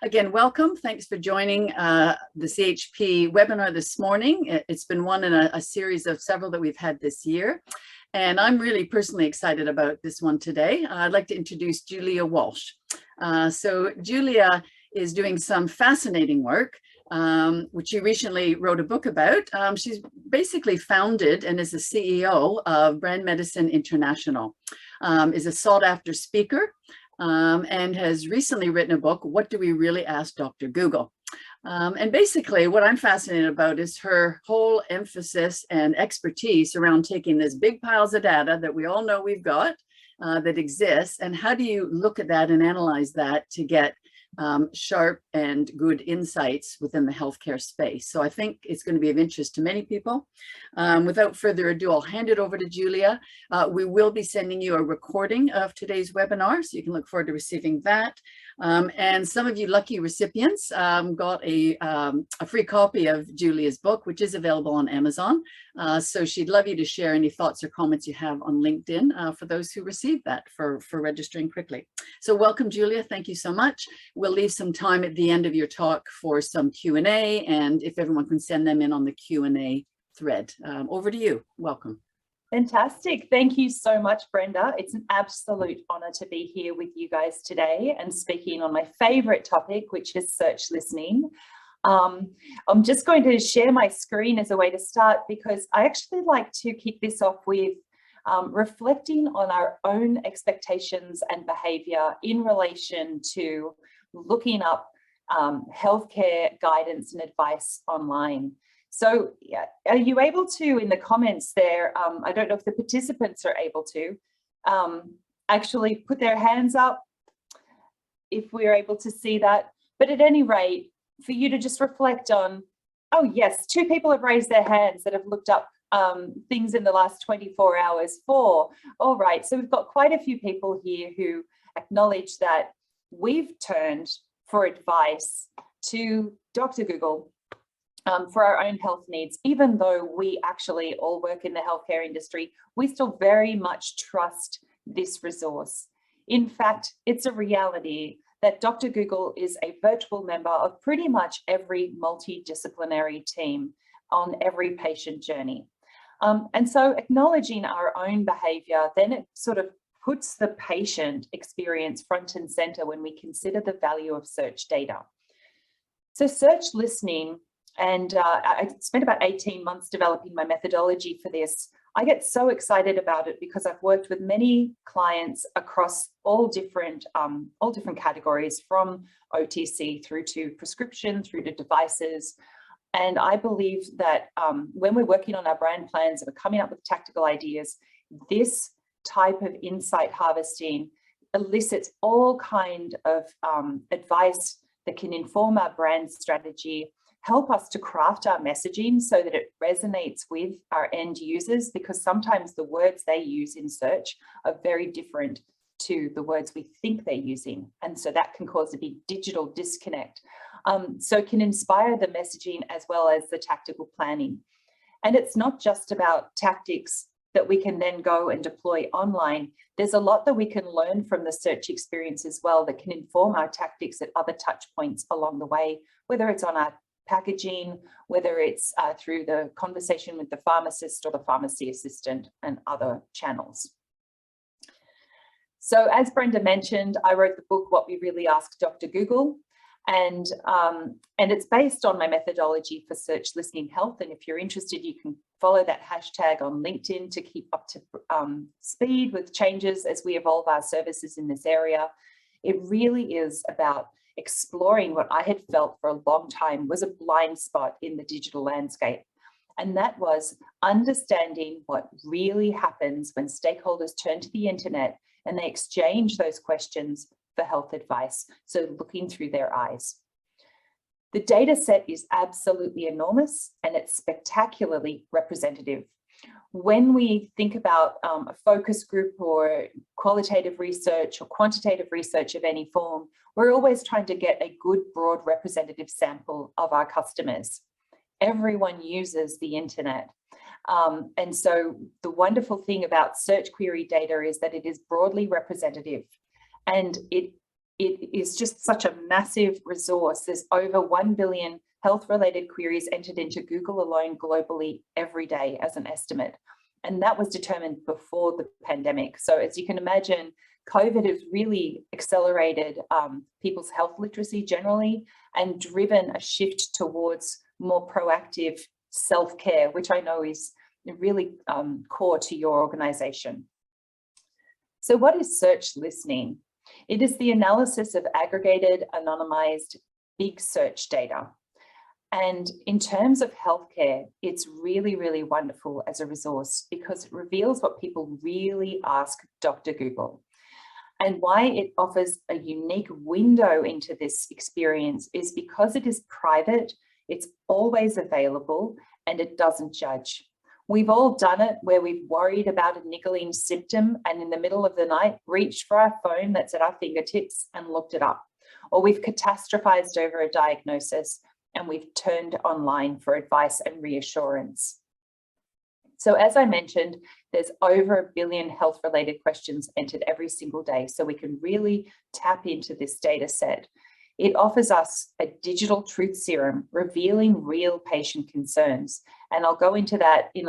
Again, welcome. Thanks for joining the CHP webinar this morning. It's been one in a series of several that we've had this year. And I'm really personally excited about this one today. I'd like to introduce Julia Walsh. So Julia is doing some fascinating work, which she recently wrote a book about. She's basically founded and is the CEO of Brand Medicine International, is a sought after speaker, and has recently written a book, What Do We Really Ask Dr. Google? And basically what I'm fascinated about is her whole emphasis and expertise around taking these big piles of data that we all know we've got that exists, and how do you look at that and analyze that to get sharp and good insights within the healthcare space. So I think it's going to be of interest to many people. Without further ado, I'll hand it over to Julia. We will be sending you a recording of today's webinar, so you can look forward to receiving that. And some of you lucky recipients got a free copy of Julia's book, which is available on Amazon. So she'd love you to share any thoughts or comments you have on LinkedIn for those who received that for registering quickly. So welcome, Julia. Thank you so much. We'll leave some time at the end of your talk for some Q&A, and if everyone can send them in on the Q&A thread. Over to you. Welcome. Fantastic. Thank you so much, Brenda. It's an absolute honor to be here with you guys today and speaking on my favorite topic, which is search listening. I'm just going to share my screen as a way to start, because I actually like to kick this off with reflecting on our own expectations and behavior in relation to looking up healthcare guidance and advice online. So yeah, are you able to, in the comments there, I don't know if the participants are able to actually put their hands up if we're able to see that. But at any rate, for you to just reflect on, oh yes, 2 people have raised their hands that have looked up things in the last 24 hours. 4. All right, so we've got quite a few people here who acknowledge that we've turned for advice to Dr. Google for our own health needs. Even though we actually all work in the healthcare industry, we still very much trust this resource. In fact, it's a reality that Dr. Google is a virtual member of pretty much every multidisciplinary team on every patient journey. And so acknowledging our own behavior, then it sort of puts the patient experience front and center when we consider the value of search data. So search listening, and I spent about 18 months developing my methodology for this. I get so excited about it because I've worked with many clients across all different categories, from OTC through to prescription, through to devices. And I believe that when we're working on our brand plans and we're coming up with tactical ideas, this type of insight harvesting elicits all kind of advice that can inform our brand strategy, help us to craft our messaging so that it resonates with our end users, because sometimes the words they use in search are very different to the words we think they're using. And so that can cause a big digital disconnect. So it can inspire the messaging as well as the tactical planning. And it's not just about tactics that we can then go and deploy online. There's a lot that we can learn from the search experience as well that can inform our tactics at other touch points along the way, whether it's on our packaging, whether it's through the conversation with the pharmacist or the pharmacy assistant and other channels. So as Brenda mentioned, I wrote the book, What We Really Ask Dr. Google, and it's based on my methodology for search listening health. And if you're interested, you can follow that hashtag on LinkedIn to keep up to speed with changes as we evolve our services in this area. It really is about exploring what I had felt for a long time was a blind spot in the digital landscape. And that was understanding what really happens when stakeholders turn to the internet and they exchange those questions for health advice. So looking through their eyes. The data set is absolutely enormous and it's spectacularly representative. When we think about a focus group or qualitative research or quantitative research of any form, we're always trying to get a good, broad representative sample of our customers. Everyone uses the internet. And so the wonderful thing about search query data is that it is broadly representative, and it it is just such a massive resource. There's over 1 billion health-related queries entered into Google alone globally every day as an estimate. And that was determined before the pandemic. So as you can imagine, COVID has really accelerated people's health literacy generally and driven a shift towards more proactive self-care, which I know is really core to your organization. So what is search listening? It is the analysis of aggregated, anonymized, big search data. And in terms of healthcare, it's really, really wonderful as a resource because it reveals what people really ask Dr. Google. And why it offers a unique window into this experience is because it is private, it's always available, and it doesn't judge. We've all done it where we've worried about a niggling symptom and in the middle of the night reached for our phone that's at our fingertips and looked it up. Or we've catastrophized over a diagnosis and we've turned online for advice and reassurance. So as I mentioned, there's over 1 billion health-related questions entered every single day, so we can really tap into this data set. It offers us a digital truth serum, revealing real patient concerns. And I'll go into that in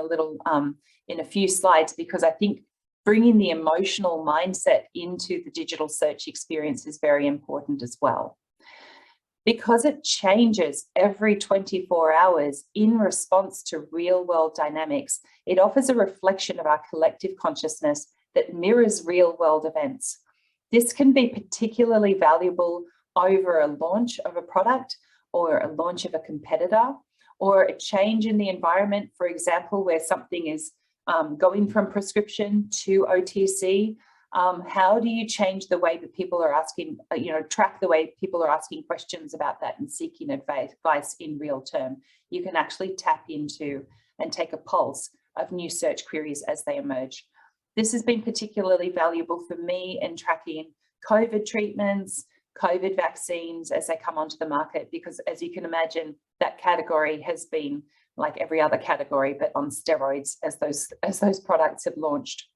a few slides, because I think bringing the emotional mindset into the digital search experience is very important as well. Because it changes every 24 hours in response to real-world dynamics, it offers a reflection of our collective consciousness that mirrors real-world events. This can be particularly valuable over a launch of a product or a launch of a competitor, or a change in the environment, for example, where something is going from prescription to OTC. How do you change the way that people are asking, track the way people are asking questions about that and seeking advice in real term? You can actually tap into and take a pulse of new search queries as they emerge. This has been particularly valuable for me in tracking COVID treatments, COVID vaccines as they come onto the market, because as you can imagine, that category has been like every other category, but on steroids as those products have launched.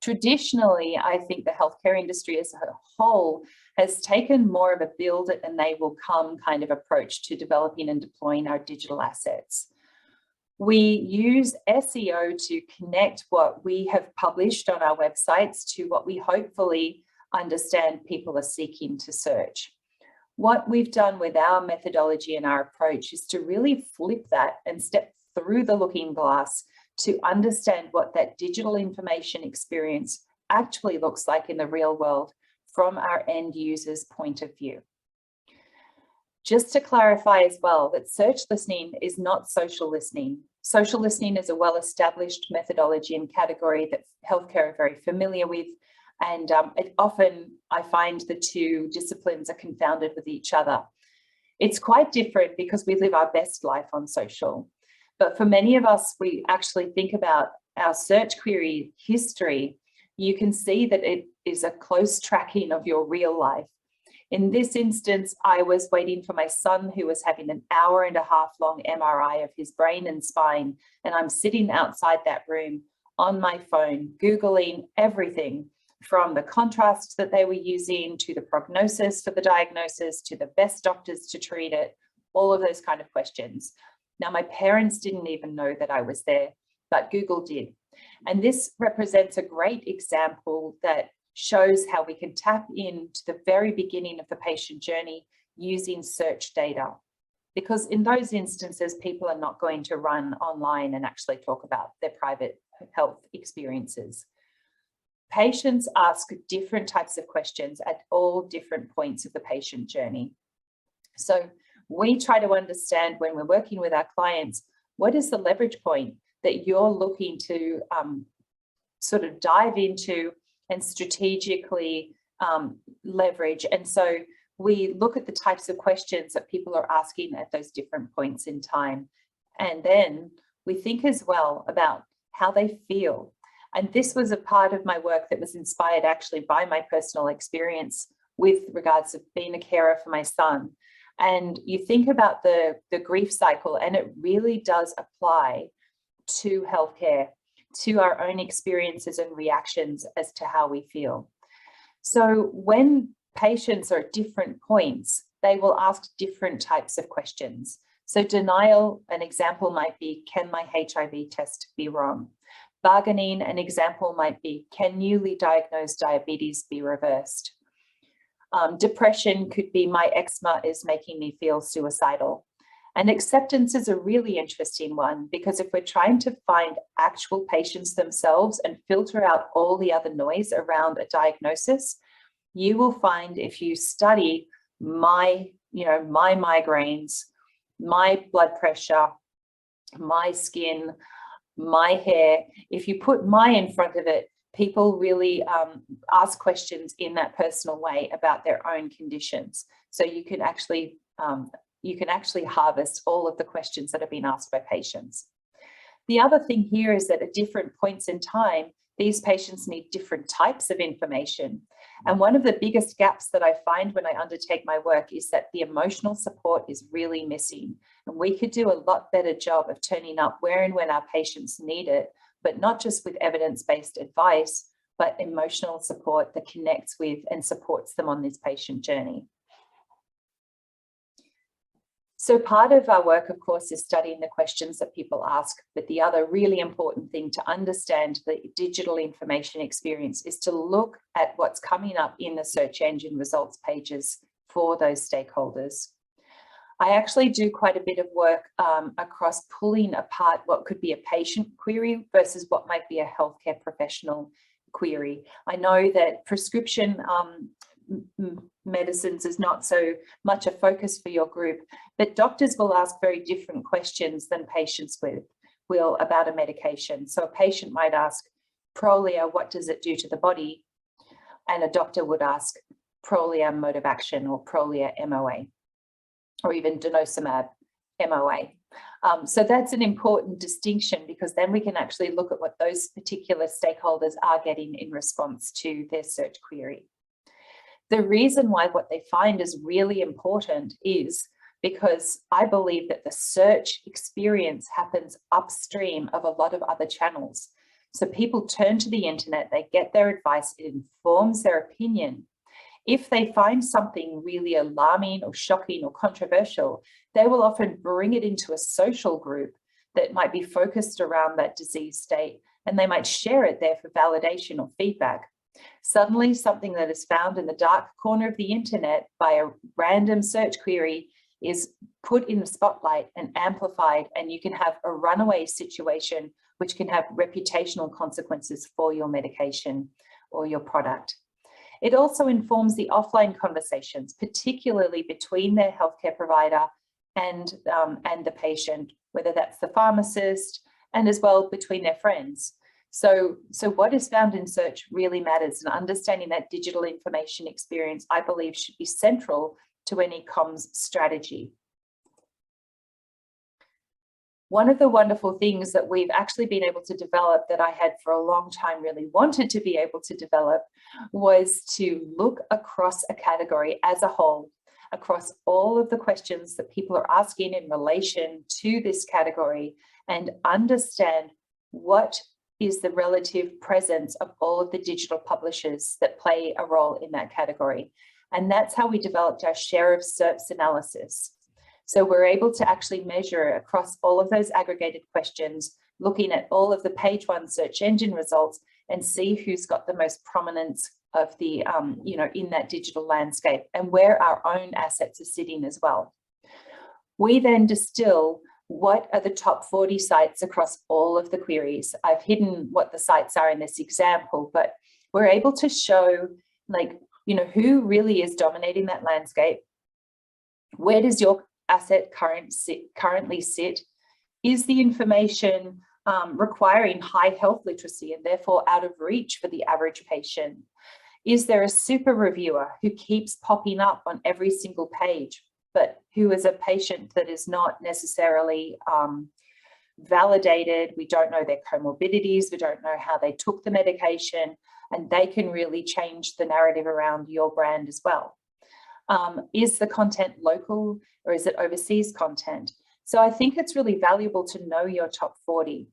Traditionally, I think the healthcare industry as a whole has taken more of a build it and they will come kind of approach to developing and deploying our digital assets. We use SEO to connect what we have published on our websites to what we hopefully understand people are seeking to search. What we've done with our methodology and our approach is to really flip that and step through the looking glass to understand what that digital information experience actually looks like in the real world from our end users' point of view. Just to clarify as well that search listening is not social listening. Social listening is a well-established methodology and category that healthcare are very familiar with, and often I find the two disciplines are confounded with each other. It's quite different because we live our best life on social. But for many of us, we actually think about our search query history. You can see that it is a close tracking of your real life. In this instance, I was waiting for my son who was having an 1.5 hour long MRI of his brain and spine. And I'm sitting outside that room on my phone, Googling everything from the contrast that they were using to the prognosis for the diagnosis to the best doctors to treat it, all of those kind of questions. Now, my parents didn't even know that I was there, but Google did. And this represents a great example that shows how we can tap into the very beginning of the patient journey using search data. Because in those instances, people are not going to run online and actually talk about their private health experiences. Patients ask different types of questions at all different points of the patient journey. So we try to understand when we're working with our clients, what is the leverage point that you're looking to sort of dive into and strategically leverage. And so we look at the types of questions that people are asking at those different points in time. And then we think as well about how they feel. And this was a part of my work that was inspired actually by my personal experience with regards to being a carer for my son. And you think about the grief cycle, and it really does apply to healthcare, to our own experiences and reactions as to how we feel. So when patients are at different points, they will ask different types of questions. So denial, an example might be, can my HIV test be wrong? Bargaining, an example might be, can newly diagnosed diabetes be reversed? Depression could be, my eczema is making me feel suicidal. And acceptance is a really interesting one, because if we're trying to find actual patients themselves and filter out all the other noise around a diagnosis, you will find, if you study my migraines, my blood pressure, my skin, my hair, if you put my in front of it, people really ask questions in that personal way about their own conditions. So you can actually harvest all of the questions that have been asked by patients. The other thing here is that at different points in time, these patients need different types of information. And one of the biggest gaps that I find when I undertake my work is that the emotional support is really missing. And we could do a lot better job of turning up where and when our patients need it, but not just with evidence-based advice, but emotional support that connects with and supports them on this patient journey. So part of our work, of course, is studying the questions that people ask, but the other really important thing to understand the digital information experience is to look at what's coming up in the search engine results pages for those stakeholders. I actually do quite a bit of work across pulling apart what could be a patient query versus what might be a healthcare professional query. I know that prescription medicines is not so much a focus for your group, but doctors will ask very different questions than patients will about a medication. So a patient might ask, Prolia, what does it do to the body? And a doctor would ask, Prolia mode of action, or Prolia MOA, or even denosumab MOA. So that's an important distinction, because then we can actually look at what those particular stakeholders are getting in response to their search query. The reason why what they find is really important is because I believe that the search experience happens upstream of a lot of other channels. So people turn to the internet, they get their advice, it informs their opinion. If they find something really alarming or shocking or controversial, they will often bring it into a social group that might be focused around that disease state, and they might share it there for validation or feedback. Suddenly, something that is found in the dark corner of the internet by a random search query is put in the spotlight and amplified, and you can have a runaway situation which can have reputational consequences for your medication or your product. It also informs the offline conversations, particularly between their healthcare provider and the patient, whether that's the pharmacist, and as well between their friends. So what is found in search really matters, and understanding that digital information experience, I believe, should be central to any comms strategy. One of the wonderful things that we've actually been able to develop, that I had for a long time really wanted to be able to develop, was to look across a category as a whole, across all of the questions that people are asking in relation to this category, and understand what is the relative presence of all of the digital publishers that play a role in that category. And that's how we developed our share of SERPs analysis. So we're able to actually measure across all of those aggregated questions, looking at all of the page one search engine results, and see who's got the most prominence of the, in that digital landscape, and where our own assets are sitting as well. We then distill what are the top 40 sites across all of the queries. I've hidden what the sites are in this example, but we're able to show, who really is dominating that landscape. Where does your asset currently sit? Is the information requiring high health literacy and therefore out of reach for the average patient? Is there a super reviewer who keeps popping up on every single page, but who is a patient that is not necessarily validated? We don't know their comorbidities, we don't know how they took the medication, and they can really change the narrative around your brand as well. Is the content local or is it overseas content? So I think it's really valuable to know your top 40.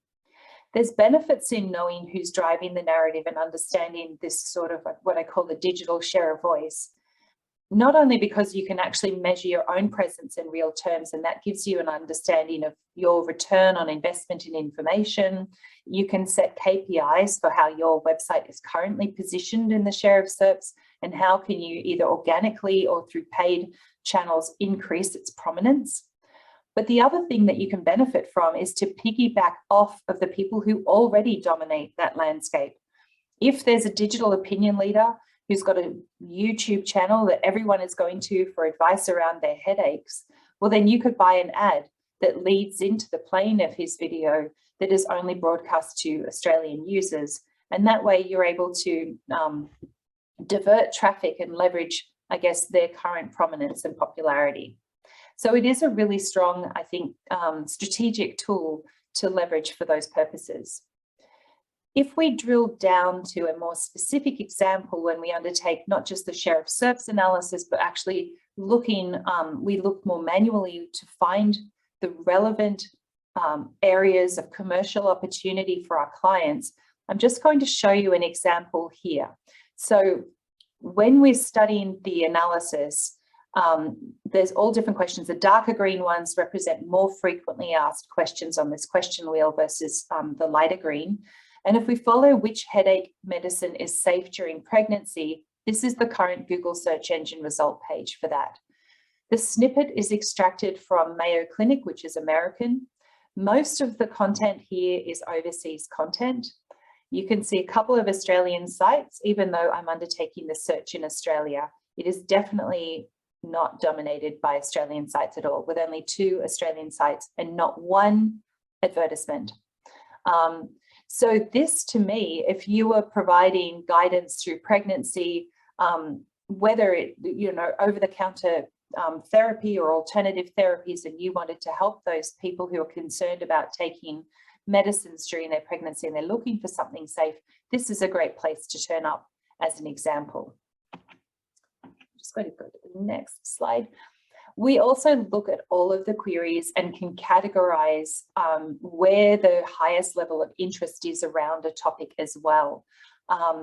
There's benefits in knowing who's driving the narrative and understanding this sort of what I call the digital share of voice. not only because you can actually measure your own presence in real terms, and that gives you an understanding of your return on investment in information. You can set KPIs for how your website is currently positioned in the share of SERPs, and how can you either organically or through paid channels increase its prominence. But the other thing that you can benefit from is to piggyback off of the people who already dominate that landscape. If there's a digital opinion leader who's got a YouTube channel that everyone is going to for advice around their headaches, well, then you could buy an ad that leads into the plane of his video that is only broadcast to Australian users. And that way you're able to divert traffic and leverage, I guess, their current prominence and popularity. So it is a really strong, I think, strategic tool to leverage for those purposes. If we drill down to a more specific example, when we undertake not just the share of SERPs analysis, but actually looking, we look more manually to find the relevant areas of commercial opportunity for our clients. I'm just going to show you an example here. So when we're studying the analysis, there's all different questions. The darker green ones represent more frequently asked questions on this question wheel versus the lighter green. And if we follow which headache medicine is safe during pregnancy, this is the current Google search engine result page for that. The snippet is extracted from Mayo Clinic, which is American. Most of the content here is overseas content. You can see a couple of Australian sites, even though I'm undertaking the search in Australia. It is definitely not dominated by Australian sites at all, with only 2 Australian sites and not one advertisement. So this, to me, if you were providing guidance through pregnancy, whether it, over-the-counter therapy or alternative therapies, and you wanted to help those people who are concerned about taking medicines during their pregnancy and they're looking for something safe, this is a great place to turn up as an example. I'm just going to go to the next slide. We also look at all of the queries and can categorize where the highest level of interest is around a topic as well.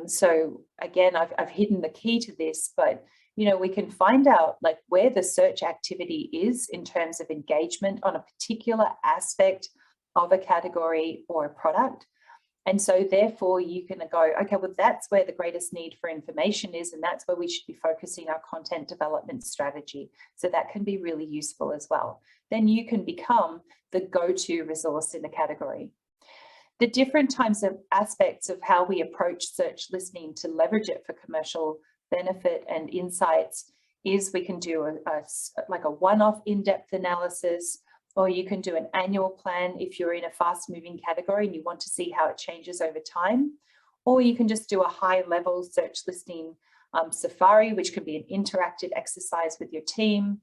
So again, I've hidden the key to this, but we can find out like where the search activity is in terms of engagement on a particular aspect of a category or a product. And so therefore you can go, okay, well, that's where the greatest need for information is, and that's where we should be focusing our content development strategy. So that can be really useful as well. Then you can become the go-to resource in the category. The different types of aspects of how we approach search listening to leverage it for commercial benefit and insights is we can do like a one-off in-depth analysis, or you can do an annual plan if you're in a fast-moving category and you want to see how it changes over time. Or you can just do a high-level search listening safari, which can be an interactive exercise with your team.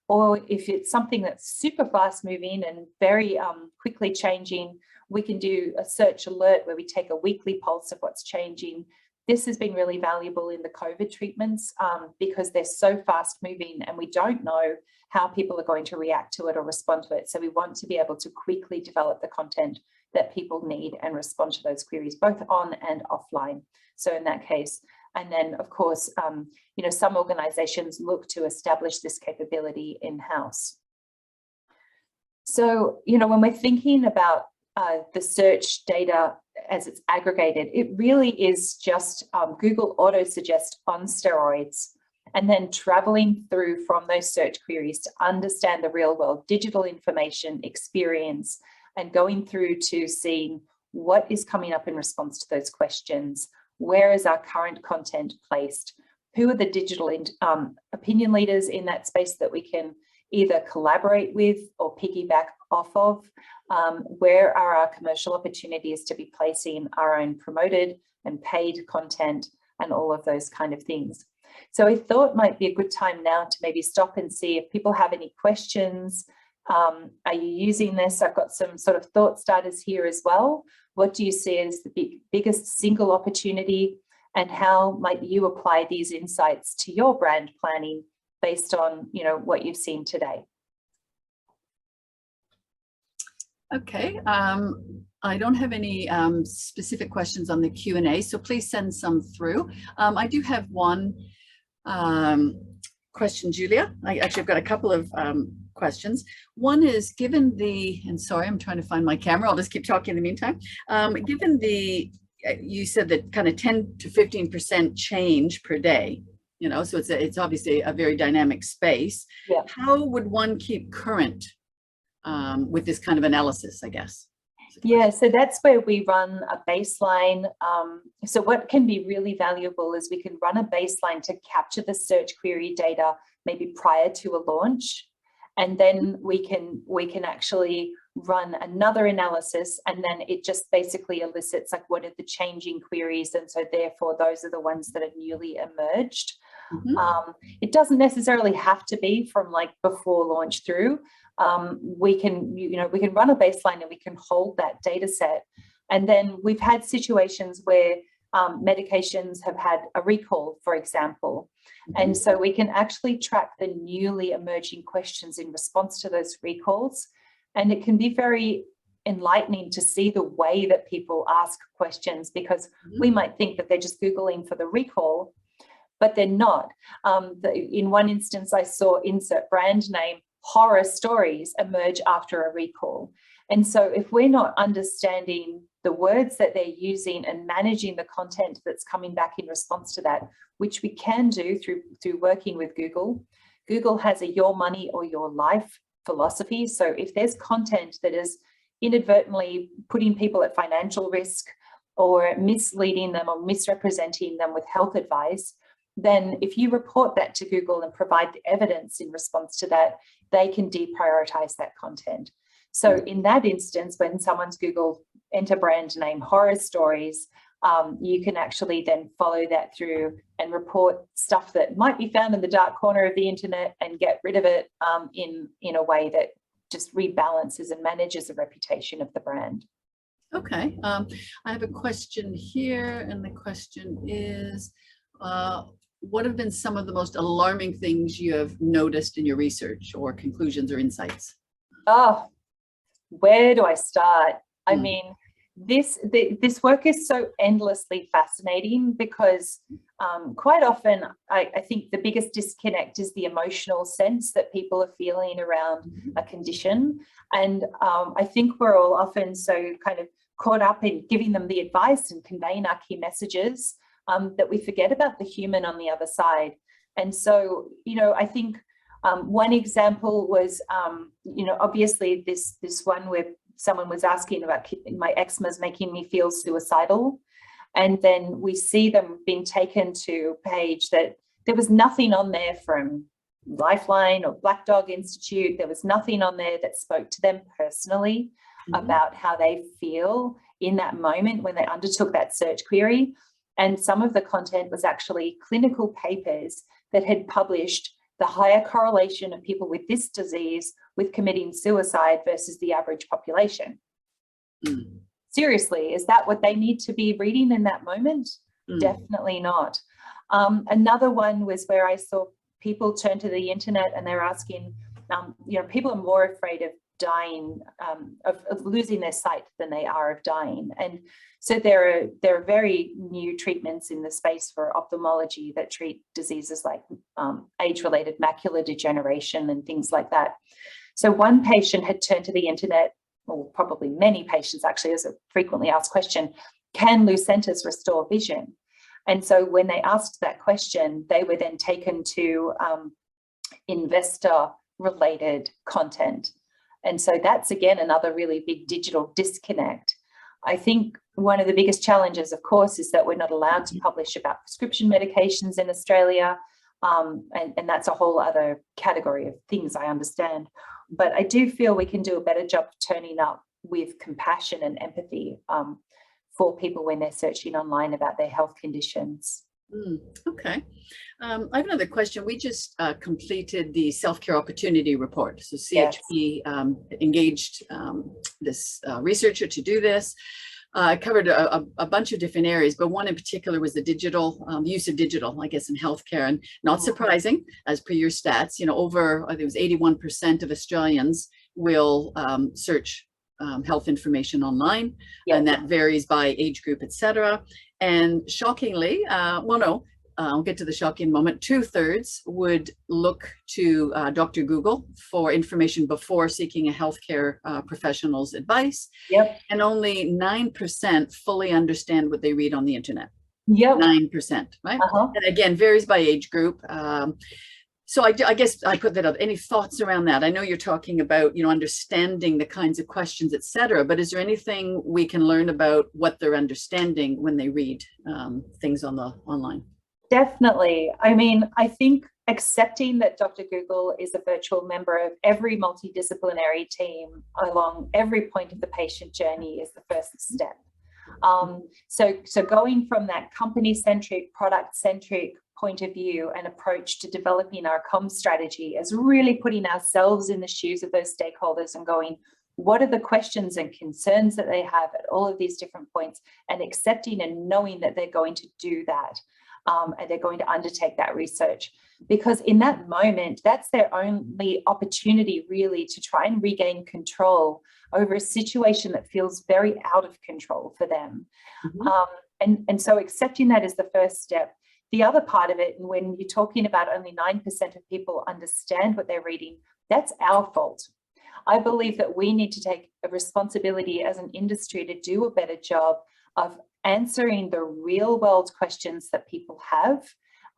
Or if it's something that's super fast-moving and very quickly changing, we can do a search alert where we take a weekly pulse of what's changing. This has been really valuable in the COVID treatments because they're so fast-moving and we don't know how people are going to react to it or respond to it. So we want to be able to quickly develop the content that people need and respond to those queries, both on and offline. So in that case, and then of course, some organizations look to establish this capability in-house. So, when we're thinking about the search data as it's aggregated, it really is just Google auto suggest on steroids, and then traveling through from those search queries to understand the real world digital information experience and going through to seeing what is coming up in response to those questions. Where is our current content placed? Who are the digital opinion leaders in that space that we can either collaborate with or piggyback off of? Where are our commercial opportunities to be placing our own promoted and paid content and all of those kind of things? So I thought it might be a good time now to maybe stop and see if people have any questions. Are you using this? I've got some sort of thought starters here as well. What do you see as the biggest single opportunity, and how might you apply these insights to your brand planning based on what you've seen today? Okay, I don't have any specific questions on the Q&A, so please send some through. I do have one. question, Julia. I've got a couple of questions. One is, given the, and sorry, I'm trying to find my camera. I'll just keep talking in the meantime. Given the, you said that kind of 10 to 15% change per day, you know, so it's obviously a very dynamic space. Yeah. How would one keep current with this kind of analysis, I guess? Yeah, so that's where we run a baseline. So what can be really valuable is we can run a baseline to capture the search query data maybe prior to a launch. And then we can actually run another analysis, and then it just basically elicits like what are the changing queries, and so therefore those are the ones that are newly emerged. It doesn't necessarily have to be from like before launch through. We can run a baseline and we can hold that data set. And then we've had situations where medications have had a recall, for example. And so we can actually track the newly emerging questions in response to those recalls. And it can be very enlightening to see the way that people ask questions, because we might think that they're just Googling for the recall, but they're not. In one instance, I saw insert brand name horror stories emerge after a recall. And so if we're not understanding the words that they're using and managing the content that's coming back in response to that, which we can do through working with Google. Google has a your money or your life philosophy. So if there's content that is inadvertently putting people at financial risk or misleading them or misrepresenting them with health advice, then if you report that to Google and provide the evidence in response to that, they can deprioritize that content. So in that instance, when someone's Googled enter brand name horror stories, you can actually then follow that through and report stuff that might be found in the dark corner of the internet and get rid of it in a way that just rebalances and manages the reputation of the brand. Okay, I have a question here, and the question is, what have been some of the most alarming things you have noticed in your research, or conclusions or insights? Oh, where do I start? I mean, this work is so endlessly fascinating because quite often I think the biggest disconnect is the emotional sense that people are feeling around a condition. And I think we're all often so kind of caught up in giving them the advice and conveying our key messages that we forget about the human on the other side. And so, you know, I think one example was, you know, obviously this one where someone was asking about my eczema's making me feel suicidal. And then we see them being taken to a page that there was nothing on there from Lifeline or Black Dog Institute. There was nothing on there that spoke to them personally about how they feel in that moment when they undertook that search query. And some of the content was actually clinical papers that had published the higher correlation of people with this disease with committing suicide versus the average population. Seriously, is that what they need to be reading in that moment? Definitely not. Another one was where I saw people turn to the internet and they're asking, you know, people are more afraid of dying, of losing their sight than they are of dying. And so there are very new treatments in the space for ophthalmology that treat diseases like age-related macular degeneration and things like that. So one patient had turned to the internet, or probably many patients actually, as a frequently asked question, can Lucentis restore vision? And so when they asked that question, they were then taken to investor-related content. And so that's, again, another really big digital disconnect. I think one of the biggest challenges, of course, is that we're not allowed to publish about prescription medications in Australia. And that's a whole other category of things, I understand. But I do feel we can do a better job of turning up with compassion and empathy for people when they're searching online about their health conditions. Okay. I have another question. We just completed the self-care opportunity report. So CHP engaged this researcher to do this. I covered a bunch of different areas, but one in particular was the digital, use of digital, I guess, in healthcare. And not surprising, as per your stats, you know, over, I think it was 81% of Australians will search health information online, and that varies by age group, etc. And shockingly, well, no, I'll get to the shocking moment, 2/3 would look to Dr. Google for information before seeking a healthcare professional's advice. Yep. And only 9% fully understand what they read on the internet. Yep. 9%, right? And again, varies by age group. So I guess I put that up. Any thoughts around that? I know you're talking about, understanding the kinds of questions, et cetera, but is there anything we can learn about what they're understanding when they read things on the online? Definitely. I mean, I think accepting that Dr. Google is a virtual member of every multidisciplinary team along every point of the patient journey is the first step. So going from that company-centric, product-centric point of view and approach to developing our comms strategy is really putting ourselves in the shoes of those stakeholders and going, what are the questions and concerns that they have at all of these different points, and accepting and knowing that they're going to do that. And they're going to undertake that research, because in that moment, that's their only opportunity really to try and regain control over a situation that feels very out of control for them. And so accepting that is the first step. The other part of it, and when you're talking about only 9% of people understand what they're reading, that's our fault. I believe that we need to take a responsibility as an industry to do a better job of answering the real world questions that people have,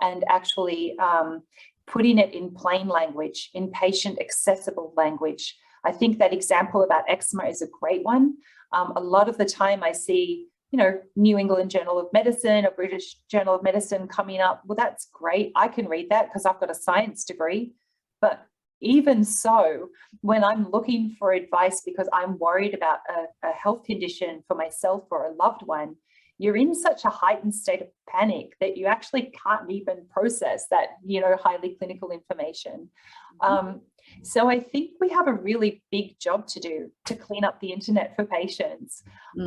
and actually putting it in plain language, in patient accessible language. I think that example about eczema is a great one. A lot of the time I see, New England Journal of Medicine or British Journal of Medicine coming up. Well, that's great. I can read that because I've got a science degree. But even so, when I'm looking for advice because I'm worried about a health condition for myself or a loved one, you're in such a heightened state of panic that you actually can't even process that, highly clinical information. So I think we have a really big job to do to clean up the internet for patients.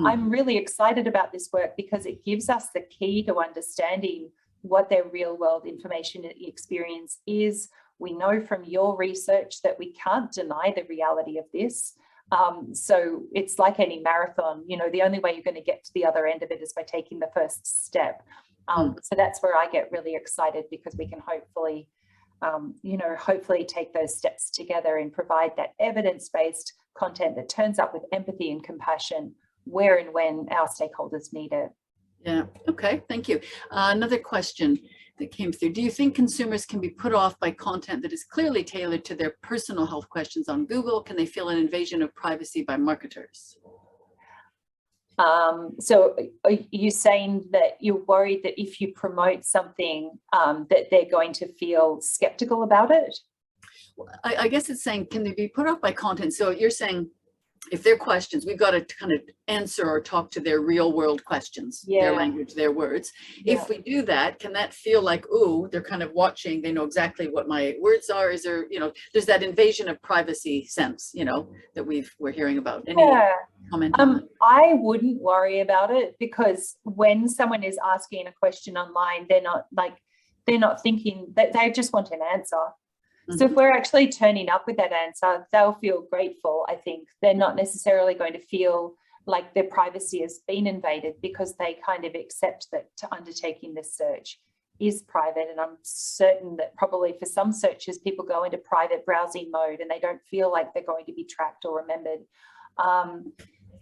I'm really excited about this work because it gives us the key to understanding what their real world information experience is. We know from your research that we can't deny the reality of this. So it's like any marathon, the only way you're going to get to the other end of it is by taking the first step. So that's where I get really excited, because we can hopefully, hopefully take those steps together and provide that evidence-based content that turns up with empathy and compassion where and when our stakeholders need it. Yeah. Okay. Thank you. Another question that came through. Do you think consumers can be put off by content that is clearly tailored to their personal health questions on Google? Can they feel an invasion of privacy by marketers? So are you saying that you're worried that if you promote something that they're going to feel skeptical about it? I guess it's saying, can they be put off by content? So you're saying, if they're questions, we've got to kind of answer or talk to their real world questions, their language, their words. If we do that, can that feel like, ooh, they're kind of watching, they know exactly what my words are? Is there, there's that invasion of privacy sense, that we're hearing about. Any comment on that? I wouldn't worry about it, because when someone is asking a question online, they're not thinking that they just want an answer. So if we're actually turning up with that answer, they'll feel grateful, I think. They're not necessarily going to feel like their privacy has been invaded, because they kind of accept that undertaking this search is private. And I'm certain that probably for some searches, people go into private browsing mode and they don't feel like they're going to be tracked or remembered.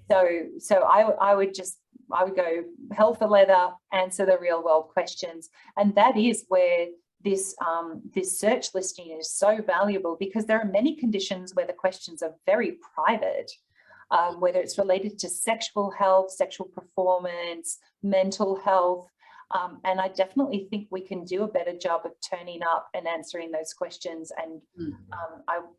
So I would go hell for leather, answer the real world questions. And that is where this search listing is so valuable, because there are many conditions where the questions are very private, whether it's related to sexual health, sexual performance, mental health. And I definitely think we can do a better job of turning up and answering those questions. And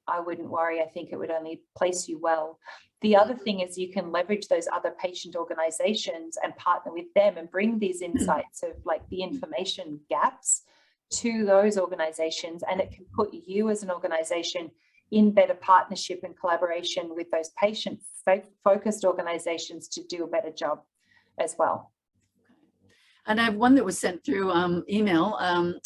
I wouldn't worry. I think it would only place you well. The other thing is you can leverage those other patient organizations and partner with them and bring these insights of like the information gaps to those organizations, and it can put you as an organization in better partnership and collaboration with those patient-focused organizations to do a better job as well. And I have one that was sent through email.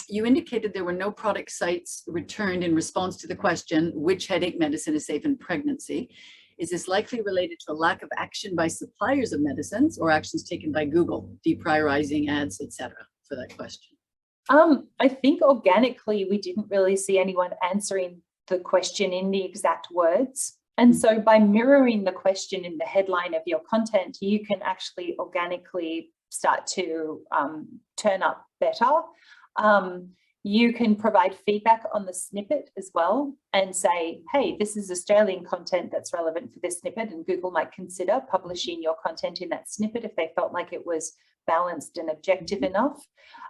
You indicated there were no product sites returned in response to the question, which headache medicine is safe in pregnancy? Is this likely related to a lack of action by suppliers of medicines, or actions taken by Google, deprioritizing ads, etc., for that question? I think organically we didn't really see anyone answering the question in the exact words. And so by mirroring the question in the headline of your content, you can actually organically start to turn up better. You can provide feedback on the snippet as well and say, hey, this is Australian content that's relevant for this snippet, and Google might consider publishing your content in that snippet if they felt like it was balanced and objective enough.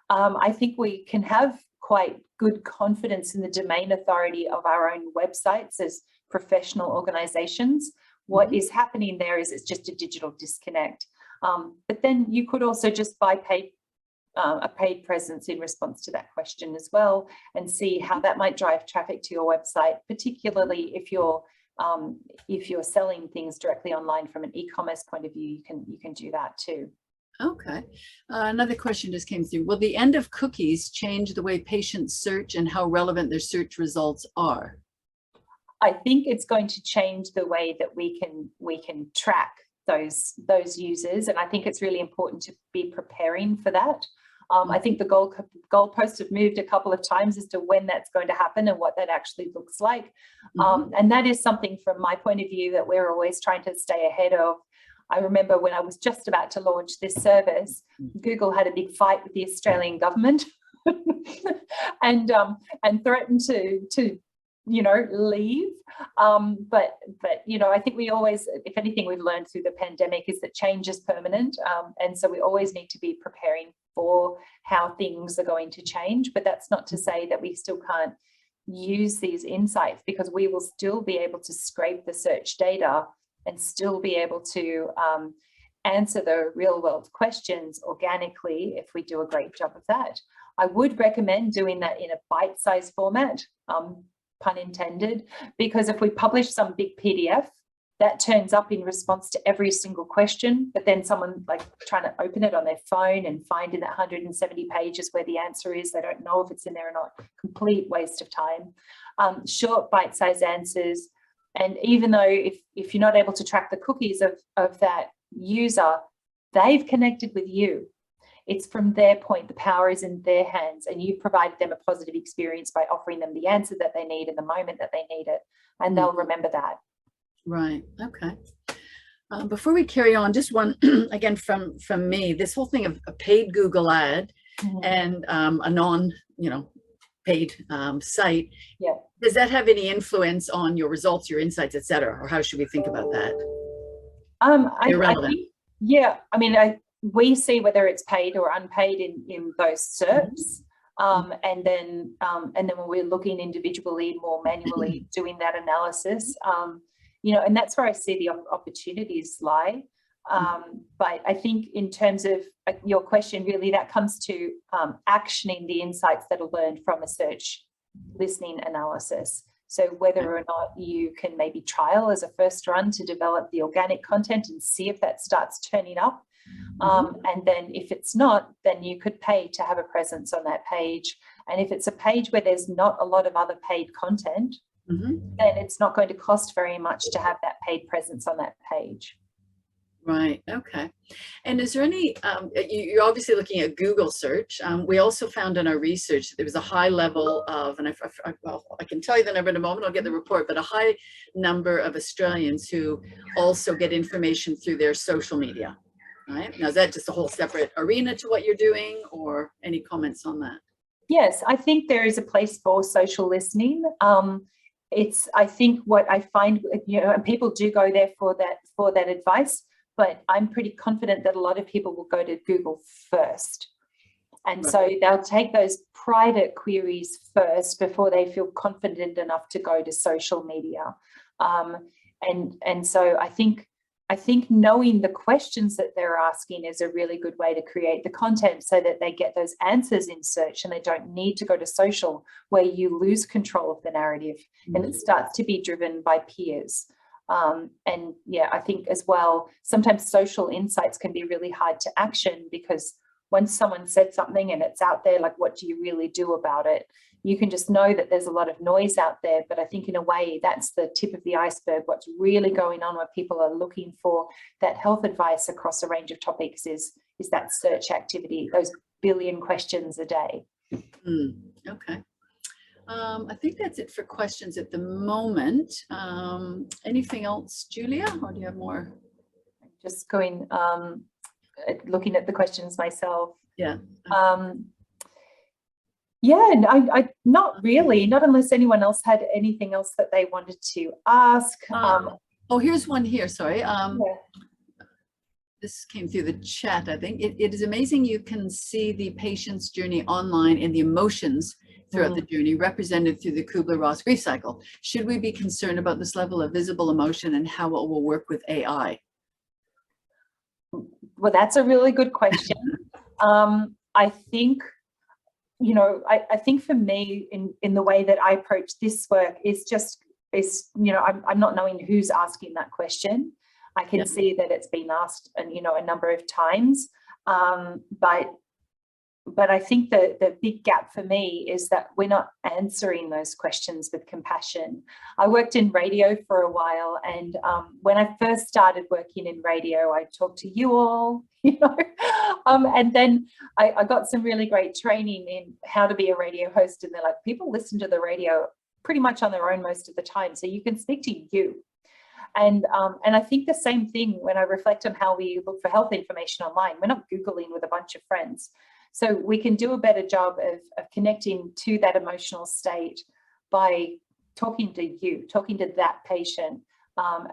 I think we can have quite good confidence in the domain authority of our own websites as professional organizations. What is happening there is it's just a digital disconnect. But then you could also just buy a paid presence in response to that question as well, and see how that might drive traffic to your website, particularly if you're selling things directly online from an e-commerce point of view. You can do that too. Okay. Another question just came through. Will the end of cookies change the way patients search and how relevant their search results are? I think it's going to change the way that we can track those users, and I think it's really important to be preparing for that. I think the goalposts have moved a couple of times as to when that's going to happen and what that actually looks like. And that is something from my point of view that we're always trying to stay ahead of. I remember when I was just about to launch this service, Google had a big fight with the Australian government and threatened to leave. But I think we always, if anything, we've learned through the pandemic is that change is permanent. And so we always need to be preparing for how things are going to change. But that's not to say that we still can't use these insights, because we will still be able to scrape the search data and still be able to answer the real world questions organically if we do a great job of that. I would recommend doing that in a bite-sized format, pun intended, because if we publish some big PDF, that turns up in response to every single question, but then someone like trying to open it on their phone and find in that 170 pages where the answer is, they don't know if it's in there or not. Complete waste of time. Short bite-sized answers. And even though if you're not able to track the cookies of that user, they've connected with you. It's from their point, the power is in their hands, and you've provided them a positive experience by offering them the answer that they need in the moment that they need it, and they'll remember that. Right. Okay. Before we carry on, just one again from me, this whole thing of a paid Google ad and a non, paid site. Yeah. Does that have any influence on your results, your insights, et cetera? Or how should we think about that? We see whether it's paid or unpaid in those SERPs. And then when we're looking individually, more manually doing that analysis, and that's where I see the opportunities lie. But I think in terms of your question, really that comes to actioning the insights that are learned from a search listening analysis. So whether or not you can maybe trial as a first run to develop the organic content and see if that starts turning up. And then if it's not, then you could pay to have a presence on that page. And if it's a page where there's not a lot of other paid content, then it's not going to cost very much to have that paid presence on that page. Right. Okay. And is there any, you're obviously looking at Google search. We also found in our research, there was a high level of, and I can tell you the number in a moment, I'll get the report, but a high number of Australians who also get information through their social media. Right. Now, is that just a whole separate arena to what you're doing, or any comments on that? Yes, I think there is a place for social listening. I think what I find, and people do go there for that advice, but I'm pretty confident that a lot of people will go to Google first. And so they'll take those private queries first before they feel confident enough to go to social media. And so I think knowing the questions that they're asking is a really good way to create the content so that they get those answers in search and they don't need to go to social, where you lose control of the narrative and it starts to be driven by peers. And yeah, I think as well, sometimes social insights can be really hard to action, because once someone said something and it's out there, like, what do you really do about it? You can just know that there's a lot of noise out there, but I think in a way that's the tip of the iceberg. What's really going on, where people are looking for that health advice across a range of topics is that search activity, those billion questions a day. Okay. I think that's it for questions at the moment. Anything else, Julia, or do you have more? Just going, looking at the questions myself. Yeah. Yeah, and I not really, not unless anyone else had anything else that they wanted to ask. Oh, here's one here. Sorry. Yeah. This came through the chat, I think. It is amazing you can see the patient's journey online and the emotions throughout the journey represented through the Kubler-Ross grief cycle. Should we be concerned about this level of visible emotion and how it will work with AI? Well, that's a really good question. I think, you know, I think for me, in the way that I approach this work is you know, I'm not knowing who's asking that question. I can see that it's been asked, and you know, a number of times, but I think the big gap for me is that we're not answering those questions with compassion. I worked in radio for a while, and when I first started working in radio, I talked to you all, you know, and then I got some really great training in how to be a radio host, and they're like, people listen to the radio pretty much on their own most of the time, so you can speak to you. And I think the same thing when I reflect on how we look for health information online. We're not Googling with a bunch of friends. So we can do a better job of connecting to that emotional state by talking to you, talking to that patient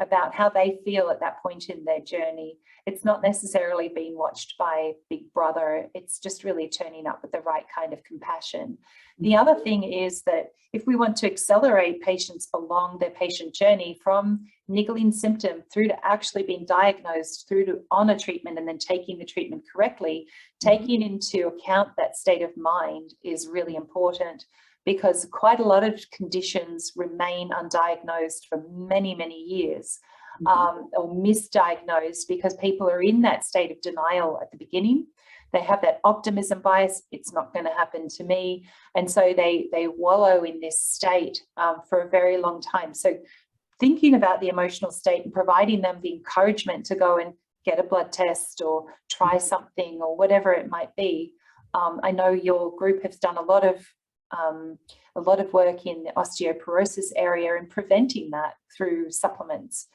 about how they feel at that point in their journey. It's not necessarily being watched by Big Brother. It's just really turning up with the right kind of compassion. The other thing is that if we want to accelerate patients along their patient journey from niggling symptom through to actually being diagnosed, through to on a treatment and then taking the treatment correctly, taking into account that state of mind is really important, because quite a lot of conditions remain undiagnosed for many, many years, or misdiagnosed because people are in that state of denial at the beginning. They have that optimism bias, it's not going to happen to me. And so they wallow in this state for a very long time. So thinking about the emotional state and providing them the encouragement to go and get a blood test or try something or whatever it might be. I know your group has done a lot of work in the osteoporosis area and preventing that through supplements,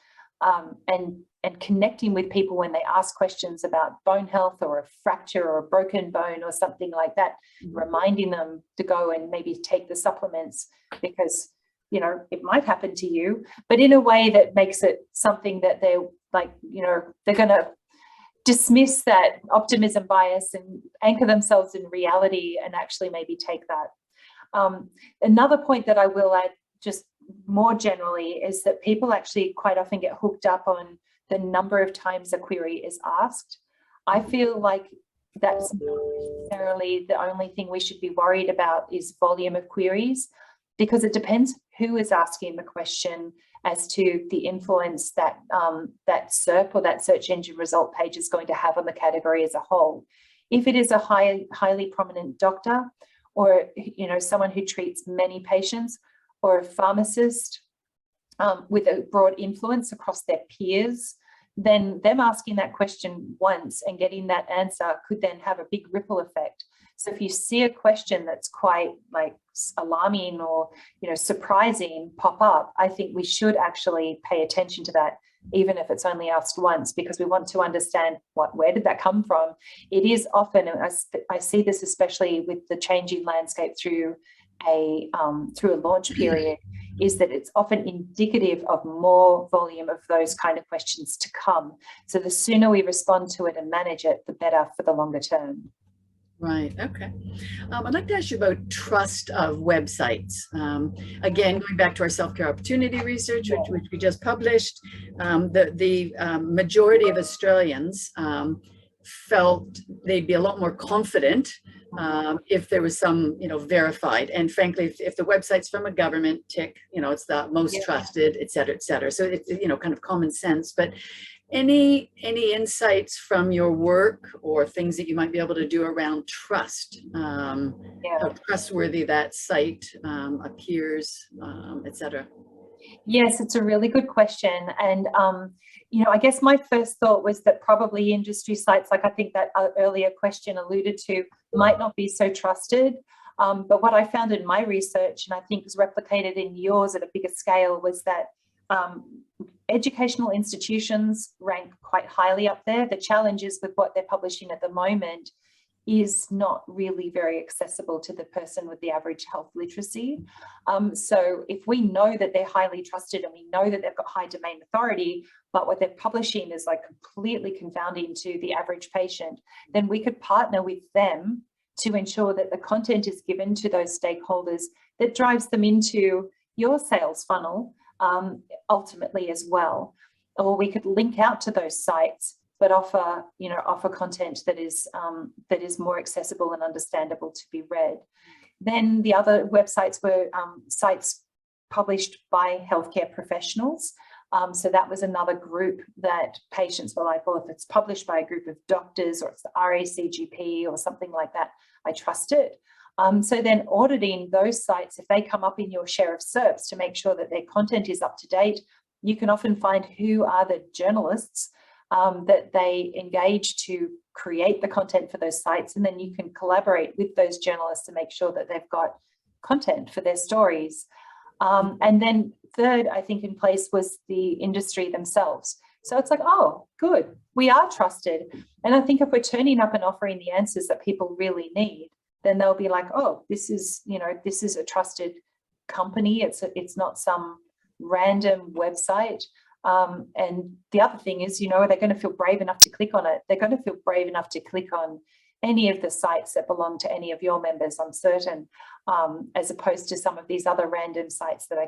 and connecting with people when they ask questions about bone health or a fracture or a broken bone or something like that, reminding them to go and maybe take the supplements, because you know it might happen to you, but in a way that makes it something that they're like, you know, they're going to dismiss that optimism bias and anchor themselves in reality and actually maybe take that. Another point that I will add just more generally is that people actually quite often get hooked up on the number of times a query is asked. I feel like that's not necessarily the only thing we should be worried about is volume of queries, because it depends who is asking the question as to the influence that that SERP or that search engine result page is going to have on the category as a whole. If it is a highly prominent doctor, or you know, someone who treats many patients, or a pharmacist with a broad influence across their peers, then them asking that question once and getting that answer could then have a big ripple effect. So if you see a question that's quite like alarming or, you know, surprising pop up, I think we should actually pay attention to that, even if it's only asked once, because we want to understand where did that come from. It is often, and I see this especially with the changing landscape through a launch period, is that it's often indicative of more volume of those kind of questions to come. So the sooner we respond to it and manage it, the better for the longer term. Right. Okay. I'd like to ask you about trust of websites. Again, going back to our self-care opportunity research, which we just published, the majority of Australians felt they'd be a lot more confident if there was some, you know, verified. And frankly, if the website's from a government, tick, you know, it's the most trusted, et cetera, et cetera. So it's, you know, kind of common sense. But any insights from your work or things that you might be able to do around trust, how trustworthy that site appears, et cetera? Yes, it's a really good question. And, you know, I guess my first thought was that probably industry sites, like I think that earlier question alluded to, might not be so trusted. But what I found in my research, and I think was replicated in yours at a bigger scale, was that educational institutions rank quite highly up there. The challenge is with what they're publishing at the moment is not really very accessible to the person with the average health literacy. So if we know that they're highly trusted and we know that they've got high domain authority, but what they're publishing is like completely confounding to the average patient, then we could partner with them to ensure that the content is given to those stakeholders that drives them into your sales funnel ultimately as well. Or we could link out to those sites, but offer content that is more accessible and understandable to be read. Then the other websites were sites published by healthcare professionals. So that was another group that patients were like, well, if it's published by a group of doctors or it's the RACGP or something like that, I trust it. So then auditing those sites, if they come up in your share of SERPs to make sure that their content is up to date, you can often find who are the journalists that they engage to create the content for those sites, and then you can collaborate with those journalists to make sure that they've got content for their stories. And then third, I think in place was the industry themselves. So it's like, oh, good, we are trusted. And I think if we're turning up and offering the answers that people really need, then they'll be like, oh, this is a trusted company. It's not some random website. And the other thing is, they're going to feel brave enough to click on it. They're going to feel brave enough to click on any of the sites that belong to any of your members, I'm certain, as opposed to some of these other random sites that I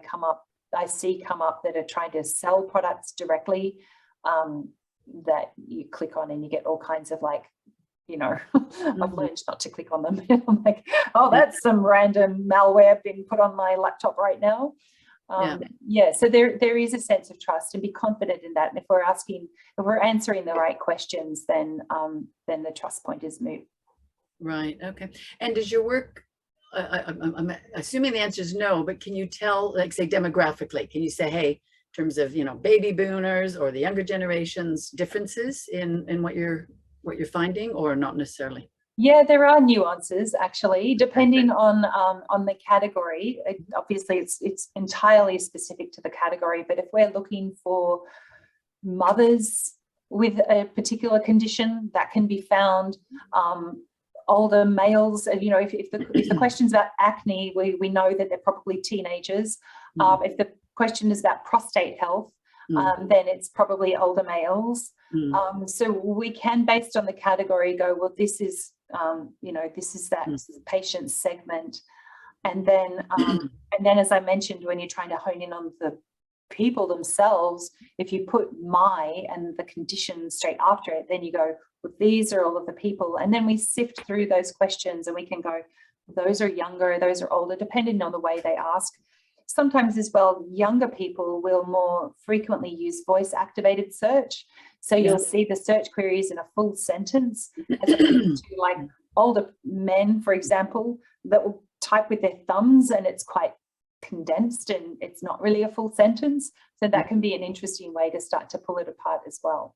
see come up that are trying to sell products directly, that you click on and you get all kinds of like, I've learned not to click on them. I'm like, oh, that's some random malware being put on my laptop right now. So there is a sense of trust, and be confident in that. And if we're answering the right questions, then the trust point is moot. Right. Okay. And does your work, I'm assuming the answer is no, but can you tell, like, say demographically, can you say, hey, in terms of, baby boomers or the younger generations, differences in what you're finding, or not necessarily? Yeah, there are nuances actually, depending on the category. Obviously, it's entirely specific to the category. But if we're looking for mothers with a particular condition, that can be found. Older males, if the question's about acne, we know that they're probably teenagers. If the question is about prostate health, then it's probably older males. So we can, based on the category, go, well, this is that patient segment. And then as I mentioned, when you're trying to hone in on the people themselves, if you put my and the condition straight after it, then you go, well, these are all of the people. And then we sift through those questions and we can go, those are younger, those are older, depending on the way they ask. Sometimes as well, younger people will more frequently use voice activated search. So you'll see the search queries in a full sentence, as opposed to like older men, for example, that will type with their thumbs and it's quite condensed and it's not really a full sentence. So that can be an interesting way to start to pull it apart as well.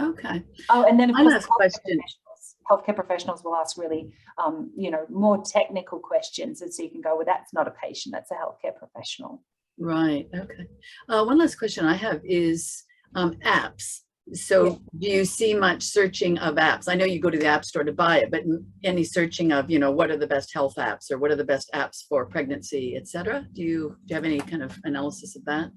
Okay. Oh, and then of course, healthcare professionals will ask really, more technical questions. And so you can go, well, that's not a patient, that's a healthcare professional. Right. Okay. One last question I have is apps. So do you see much searching of apps? I know you go to the app store to buy it, but any searching of, what are the best health apps, or what are the best apps for pregnancy, etc.? Do you have any kind of analysis of that?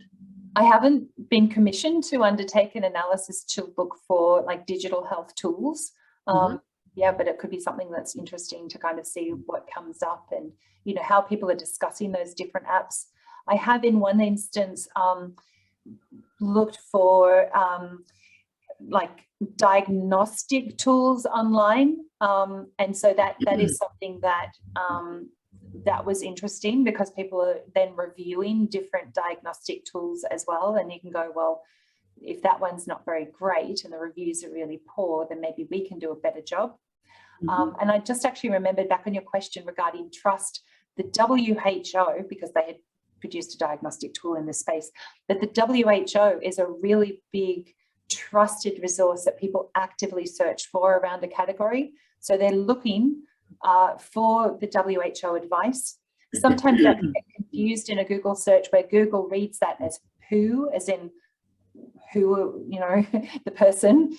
I haven't been commissioned to undertake an analysis to look for like digital health tools. But it could be something that's interesting to kind of see what comes up and, how people are discussing those different apps. I have in one instance looked for like diagnostic tools online. And so that is something that that was interesting, because people are then reviewing different diagnostic tools as well. And you can go, well, if that one's not very great and the reviews are really poor, then maybe we can do a better job. And I just actually remembered back on your question regarding trust, the WHO, because they had produced a diagnostic tool in this space, but the WHO is a really big trusted resource that people actively search for around a category. So they're looking for the WHO advice. Sometimes that can get confused in a Google search where Google reads that as who, as in who, you know, the person.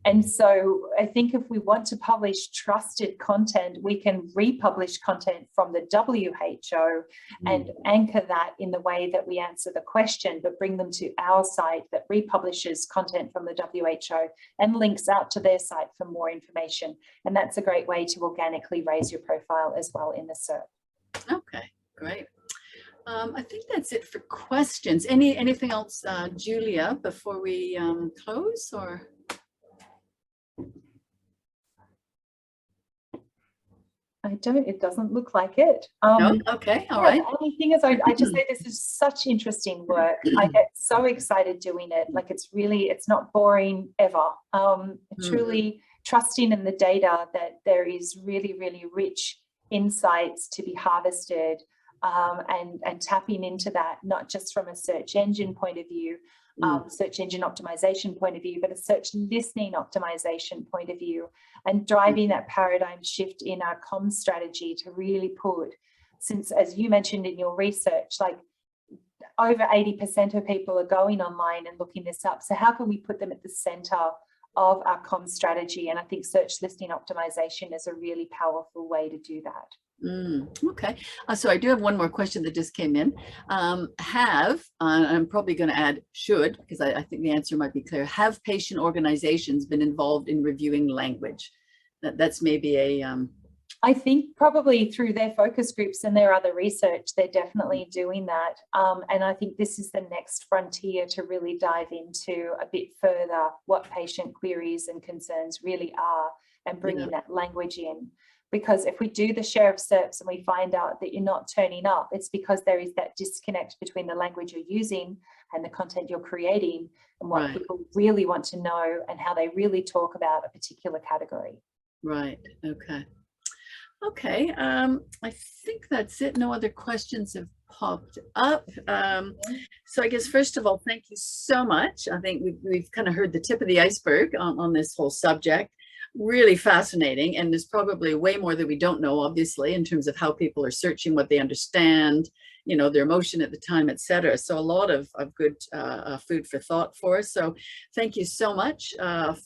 And so I think if we want to publish trusted content, we can republish content from the WHO and anchor that in the way that we answer the question, but bring them to our site that republishes content from the WHO and links out to their site for more information. And that's a great way to organically raise your profile as well in the SERP. Okay, great. I think that's it for questions. Anything else, Julia, before we close, or? It doesn't look like it. No? Okay, all right. The only thing is, I just say this is such interesting work. I get so excited doing it. Like, it's not boring ever. Truly trusting in the data that there is really, really rich insights to be harvested, and tapping into that, not just from a search engine point of view, search engine optimization point of view, but a search listening optimization point of view, and driving that paradigm shift in our comms strategy to really put, since, as you mentioned in your research, like over 80% of people are going online and looking this up. So how can we put them at the center of our comms strategy? And I think search listening optimization is a really powerful way to do that. Okay, so I do have one more question that just came in. I'm probably going to add should, because I think the answer might be clear. Have patient organizations been involved in reviewing language? That's maybe a... I think probably through their focus groups and their other research, they're definitely doing that. And I think this is the next frontier to really dive into a bit further what patient queries and concerns really are, and bringing that language in. Because if we do the share of SERPs and we find out that you're not turning up, it's because there is that disconnect between the language you're using and the content you're creating, and what people really want to know and how they really talk about a particular category. Right. Okay. Okay. I think that's it. No other questions have popped up. So I guess, first of all, thank you so much. I think we've kind of heard the tip of the iceberg on this whole subject. Really fascinating, and there's probably way more that we don't know, obviously, in terms of how people are searching, what they understand, you know, their emotion at the time, etc. So a lot of good food for thought for us. So thank you so much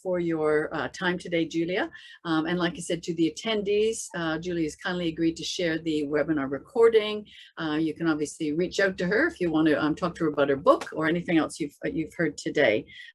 for your time today, Julia. And like I said, to the attendees, Julia has kindly agreed to share the webinar recording. You can obviously reach out to her if you want to talk to her about her book or anything else you've heard today.